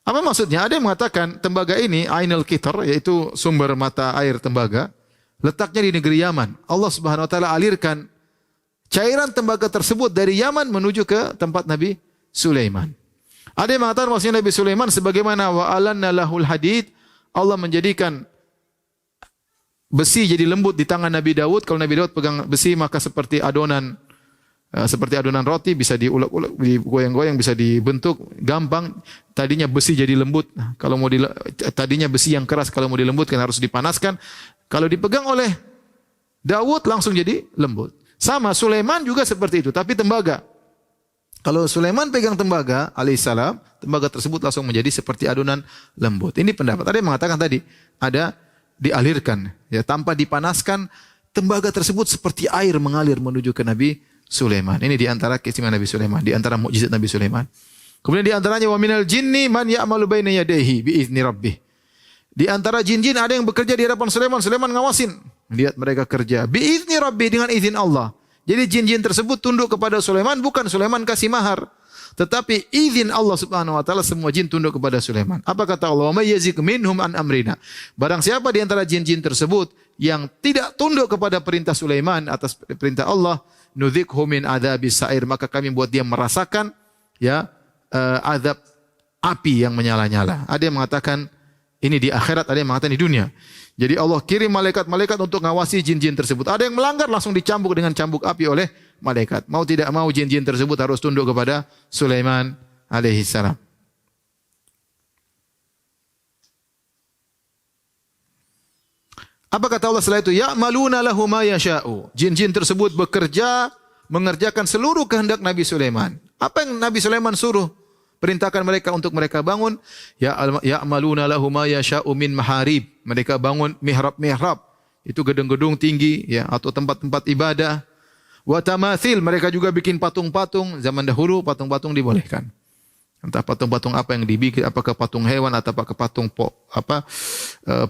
Apa maksudnya? Ada yang mengatakan tembaga ini 'ainal qitr yaitu sumber mata air tembaga, letaknya di negeri Yaman. Allah Subhanahu wa taala alirkan cairan tembaga tersebut dari Yaman menuju ke tempat Nabi Sulaiman. Ada yang mengatakan maksudnya Nabi Sulaiman sebagaimana wa alanna lahul hadid, Allah menjadikan besi jadi lembut di tangan Nabi Daud. Kalau Nabi Daud pegang besi maka seperti adonan roti, bisa diulek-ulek, digoyang-goyang, bisa dibentuk gampang. Tadinya besi jadi lembut. Kalau mau tadinya besi yang keras, kalau mau dilembutkan harus dipanaskan. Kalau dipegang oleh Daud langsung jadi lembut. Sama Sulaiman juga seperti itu, tapi tembaga. Kalau Sulaiman pegang tembaga alaihissalam, tembaga tersebut langsung menjadi seperti adonan lembut. Ini pendapat. Ada yang mengatakan tadi, ada dialirkan, ya, tanpa dipanaskan, tembaga tersebut seperti air mengalir menuju ke Nabi Sulaiman. Ini di antara keistimewaan Nabi Sulaiman, di antara mukjizat Nabi Sulaiman. Kemudian di antaranya wa minal jinni man ya'malu baina yadayhi bi izni rabbih. Di antara jin-jin ada yang bekerja di hadapan Sulaiman, Sulaiman ngawasin. Lihat mereka kerja bi izni rabbih, dengan izin Allah. Jadi jin-jin tersebut tunduk kepada Sulaiman, bukan Sulaiman kasih mahar, tetapi izin Allah Subhanahu wa taala semua jin tunduk kepada Sulaiman. Apa kata Allah? Wa may yazik minhum an amrina. Barang siapa di antara jin-jin tersebut yang tidak tunduk kepada perintah Sulaiman atas perintah Allah, nudzikhu min adzabis sa'ir, maka kami buat dia merasakan azab api yang menyala-nyala. Ada yang mengatakan ini di akhirat, ada yang mengatakan di dunia. Jadi Allah kirim malaikat-malaikat untuk ngawasi jin-jin tersebut. Ada yang melanggar langsung dicambuk dengan cambuk api oleh malaikat. Mau tidak mau jin-jin tersebut harus tunduk kepada Sulaiman alaihi salam. Apa kata Allah setelah itu? Ya'maluna lahu ma yasha'u. Jin-jin tersebut bekerja mengerjakan seluruh kehendak Nabi Sulaiman. Apa yang Nabi Sulaiman suruh? Perintahkan mereka untuk mereka bangun. Ya'maluna lahu ma yasha'u min maharib. Mereka bangun mihrab-mihrab. Itu gedung-gedung tinggi ya, atau tempat-tempat ibadah. Wa tamathil, mereka juga bikin patung-patung. Zaman dahulu patung-patung dibolehkan. Entah patung-patung apa yang dibikin, apakah patung hewan atau apakah patung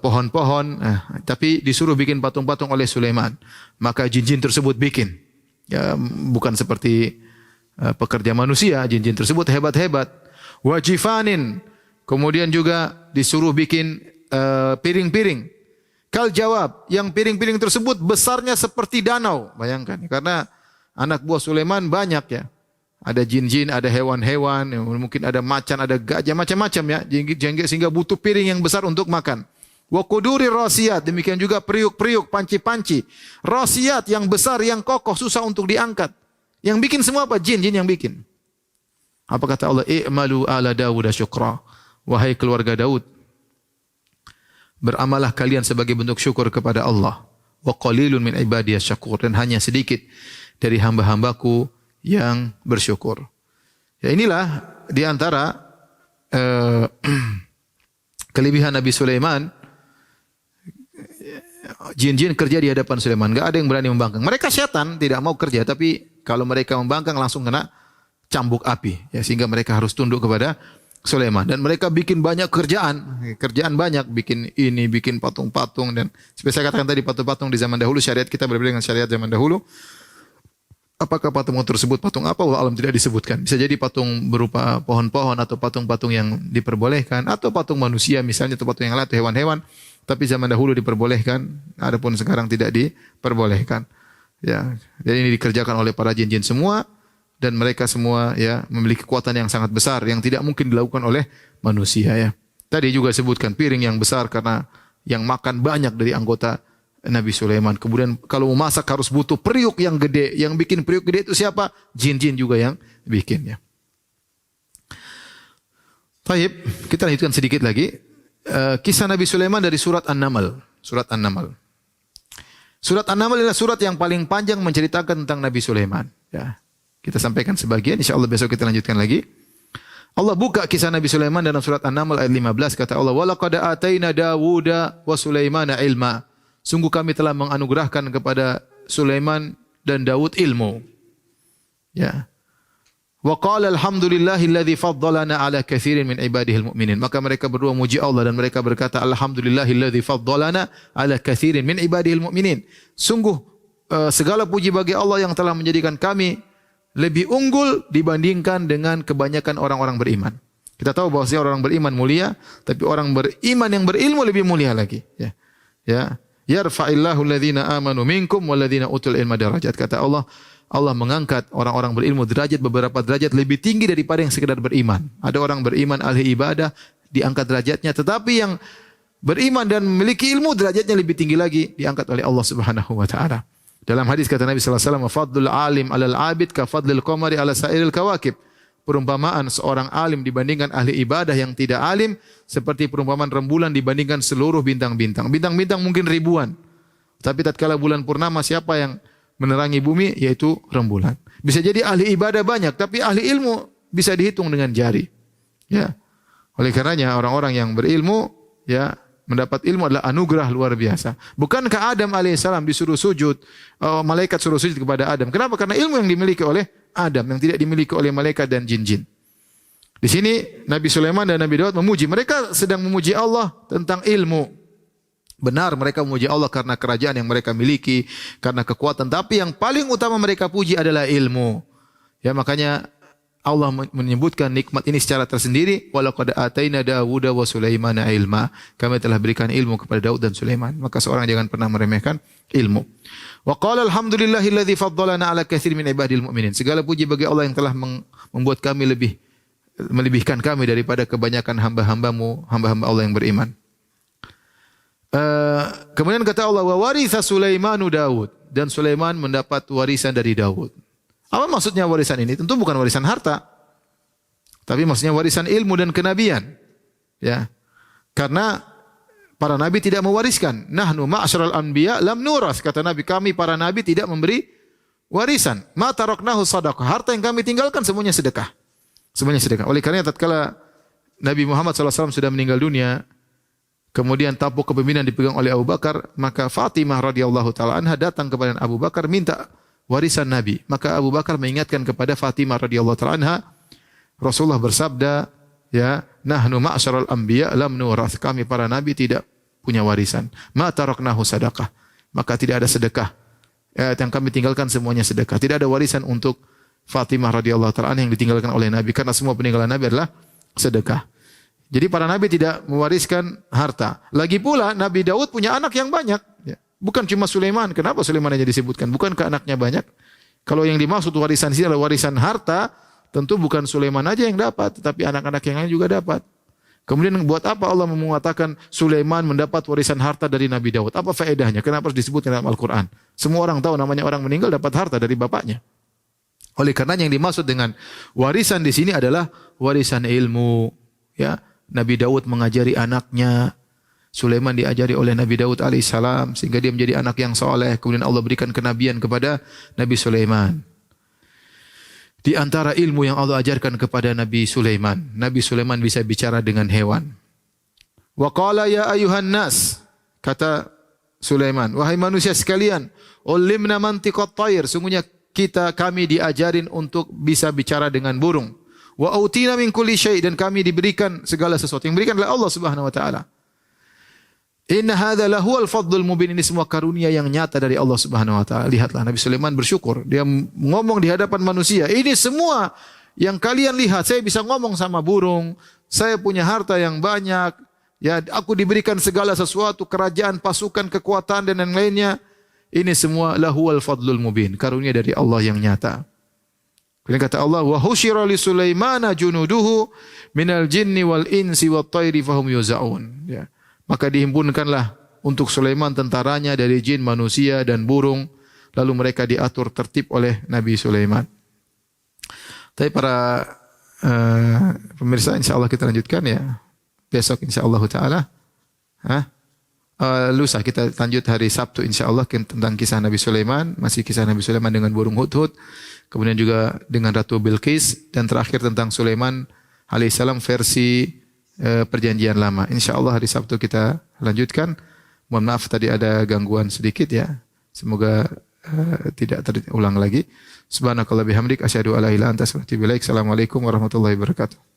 pohon-pohon. Tapi disuruh bikin patung-patung oleh Sulaiman. Maka jin-jin tersebut bikin. Ya, bukan seperti pekerja manusia, jin-jin tersebut hebat-hebat. Wajifanin, kemudian juga disuruh bikin piring-piring. Kal jawab, yang piring-piring tersebut besarnya seperti danau. Bayangkan, karena anak buah Sulaiman banyak ya. Ada jin-jin, ada hewan-hewan, mungkin ada macan, ada gajah, macam-macam ya. Sehingga butuh piring yang besar untuk makan. Wa quduri rasiyat, demikian juga periuk-periuk, panci-panci. Rasiyat yang besar, yang kokoh, susah untuk diangkat. Yang bikin semua apa? Jin yang bikin. Apa kata Allah? I'malu ala Dawud syukra. Wahai keluarga Daud, beramalah kalian sebagai bentuk syukur kepada Allah. Wa qalilun min ibadiyas syakur, dan hanya sedikit dari hamba-hambaku yang bersyukur. Ya, inilah di antara kelebihan Nabi Sulaiman. Jin-jin kerja di hadapan Sulaiman, enggak ada yang berani membangkang. Mereka setan, tidak mau kerja, tapi kalau mereka membangkang langsung kena cambuk api, ya, sehingga mereka harus tunduk kepada Sulaiman. Dan mereka bikin banyak kerjaan banyak, bikin ini, bikin patung-patung, dan seperti saya katakan tadi, patung-patung di zaman dahulu, syariat kita berbeda dengan syariat zaman dahulu. Apakah patung tersebut patung apa? Allah alam, tidak disebutkan. Bisa jadi patung berupa pohon-pohon atau patung-patung yang diperbolehkan, atau patung manusia misalnya, atau patung yang lain, atau hewan-hewan. Tapi zaman dahulu diperbolehkan, adapun sekarang tidak diperbolehkan. Ya, jadi ini dikerjakan oleh para jin-jin semua, dan mereka semua ya memiliki kekuatan yang sangat besar yang tidak mungkin dilakukan oleh manusia ya. Tadi juga sebutkan piring yang besar karena yang makan banyak dari anggota Nabi Sulaiman. Kemudian kalau mau masak harus butuh periuk yang gede. Yang bikin periuk gede itu siapa? Jin-jin juga yang bikin ya. Baik, kita lanjutkan sedikit lagi. Kisah Nabi Sulaiman dari surat An-Naml. Surat An-Naml. Surat An-Naml adalah surat yang paling panjang menceritakan tentang Nabi Sulaiman. Ya, kita sampaikan sebagian, insyaallah besok kita lanjutkan lagi. Allah buka kisah Nabi Sulaiman dalam surat An-Naml ayat 15, kata Allah, "Wa laqad ataina Dawuda wa Sulaimana ilma." Sungguh kami telah menganugerahkan kepada Sulaiman dan Daud ilmu. Ya. Wa qala alhamdulillahilladzi faddalana ala katsirin min ibadihil mu'minin. Maka mereka berdua muji Allah dan mereka berkata alhamdulillahilladzi faddalana ala katsirin min ibadihil mu'minin. Sungguh segala puji bagi Allah yang telah menjadikan kami lebih unggul dibandingkan dengan kebanyakan orang-orang beriman. Kita tahu bahwa orang beriman mulia, tapi orang beriman yang berilmu lebih mulia lagi. Ya. Ya. Yarfa'illahu alladhina amanu minkum walladhina utul ilma darajat. Kata Allah, Allah mengangkat orang-orang berilmu derajat beberapa derajat lebih tinggi daripada yang sekedar beriman. Ada orang beriman ahli ibadah diangkat derajatnya, tetapi yang beriman dan memiliki ilmu derajatnya lebih tinggi lagi diangkat oleh Allah Subhanahu wa taala. Dalam hadis kata Nabi sallallahu alaihi wasallam, "Fadlul alim 'alal 'abid ka fadlil qamari 'ala sa'iril kawakib." Perumpamaan seorang alim dibandingkan ahli ibadah yang tidak alim seperti perumpamaan rembulan dibandingkan seluruh bintang-bintang. Bintang-bintang mungkin ribuan. Tapi tatkala bulan purnama siapa yang menerangi bumi? Yaitu rembulan. Bisa jadi ahli ibadah banyak, tapi ahli ilmu bisa dihitung dengan jari. Ya. Oleh karenanya orang-orang yang berilmu ya mendapat ilmu adalah anugerah luar biasa. Bukankah Adam alaihissalam disuruh sujud, malaikat suruh sujud kepada Adam? Kenapa? Karena ilmu yang dimiliki oleh Adam yang tidak dimiliki oleh malaikat dan jin-jin. Di sini Nabi Sulaiman dan Nabi Daud memuji. Mereka sedang memuji Allah tentang ilmu. Benar mereka memuji Allah karena kerajaan yang mereka miliki, karena kekuatan. Tapi yang paling utama mereka puji adalah ilmu. Ya, makanya Allah menyebutkan nikmat ini secara tersendiri. Walaqad ataina Dawuda wa Sulaimana ilma. Kami telah berikan ilmu kepada Daud dan Sulaiman. Maka seorang jangan pernah meremehkan ilmu. Wa qala alhamdulillahilladzi faddalana ala katsir min ibadil mu'minin. Segala puji bagi Allah yang telah membuat kami melebihkan kami daripada kebanyakan hamba-hambamu, hamba-hamba Allah yang beriman. Kemudian kata Allah, wa waritha Sulaimanu Daud, dan Sulaiman mendapat warisan dari Daud. Apa maksudnya warisan ini? Tentu bukan warisan harta, tapi maksudnya warisan ilmu dan kenabian. Ya, karena para nabi tidak mewariskan. Nahnu ma'syaral anbiya lam nuras, kata Nabi, kami para nabi tidak memberi warisan. Ma taraknahu sadaqah, harta yang kami tinggalkan semuanya sedekah. Semuanya sedekah. Oleh karena tatkala Nabi Muhammad SAW sudah meninggal dunia, kemudian tampuk kepemimpinan dipegang oleh Abu Bakar, maka Fatimah radhiyallahu taala anha datang kepada Abu Bakar minta warisan Nabi. Maka Abu Bakar mengingatkan kepada Fatimah radhiyallahu taala anha, Rasulullah bersabda, ya, nahnu ma'syaral anbiya lam nurath, kami para nabi tidak punya warisan. Ma taraknahu sadaqah, maka tidak ada sedekah. Ya, yang kami tinggalkan semuanya sedekah. Tidak ada warisan untuk Fatimah radhiyallahu taala yang ditinggalkan oleh Nabi, karena semua peninggalan Nabi adalah sedekah. Jadi para nabi tidak mewariskan harta. Lagi pula Nabi Daud punya anak yang banyak. Ya. Bukan cuma Sulaiman. Kenapa Sulaiman aja disebutkan? Bukankah anaknya banyak? Kalau yang dimaksud warisan sini adalah warisan harta, tentu bukan Sulaiman aja yang dapat, tetapi anak-anak yang lain juga dapat. Kemudian buat apa Allah mengatakan Sulaiman mendapat warisan harta dari Nabi Daud? Apa faedahnya? Kenapa harus disebut dalam Al-Quran? Semua orang tahu namanya orang meninggal dapat harta dari bapaknya. Oleh karena yang dimaksud dengan warisan di sini adalah warisan ilmu. Ya, Nabi Daud mengajari anaknya, Sulaiman diajari oleh Nabi Daud alaihissalam sehingga dia menjadi anak yang soleh. Kemudian Allah berikan kenabian kepada Nabi Sulaiman. Di antara ilmu yang Allah ajarkan kepada Nabi Sulaiman bisa bicara dengan hewan. Wa qala ya ayuhan nas, kata Sulaiman, wahai manusia sekalian, ulimna mantiqat thair, sungguhnya kami diajarin untuk bisa bicara dengan burung. Wa autina min kulli syai', dan kami diberikan segala sesuatu. Yang berikan adalah Allah Subhanahu wa taala. Inna hadza lahuwal fadlul mubin, ini semua karunia yang nyata dari Allah Subhanahu wa taala. Lihatlah Nabi Sulaiman bersyukur. Dia ngomong di hadapan manusia, ini semua yang kalian lihat, saya bisa ngomong sama burung, saya punya harta yang banyak, ya, aku diberikan segala sesuatu, kerajaan, pasukan, kekuatan dan yang lainnya. Ini semua lahuwal fadlul mubin, karunia dari Allah yang nyata. Kemudian kata Allah, wa husyira li Sulaimana junuduhu minal jinni wal insi wat thairi fahum yuzaun. Ya. Maka dihimpunkanlah untuk Sulaiman tentaranya dari jin, manusia dan burung, lalu mereka diatur tertib oleh Nabi Sulaiman. Tapi para pemirsa, insyaallah kita lanjutkan ya. Besok insyaallah taala. Lusa kita lanjut hari Sabtu insyaallah tentang kisah Nabi Sulaiman, masih kisah Nabi Sulaiman dengan burung hudhud, kemudian juga dengan Ratu Bilqis, dan terakhir tentang Sulaiman alaihissalam versi perjanjian lama. Insyaallah hari Sabtu kita lanjutkan. Mohon maaf tadi ada gangguan sedikit ya. Semoga tidak terulang lagi. Subhanakallah bihamdik asyhadu alla ilaha illa anta astaghfiruka wa atubu ilaik. Assalamualaikum warahmatullahi wabarakatuh.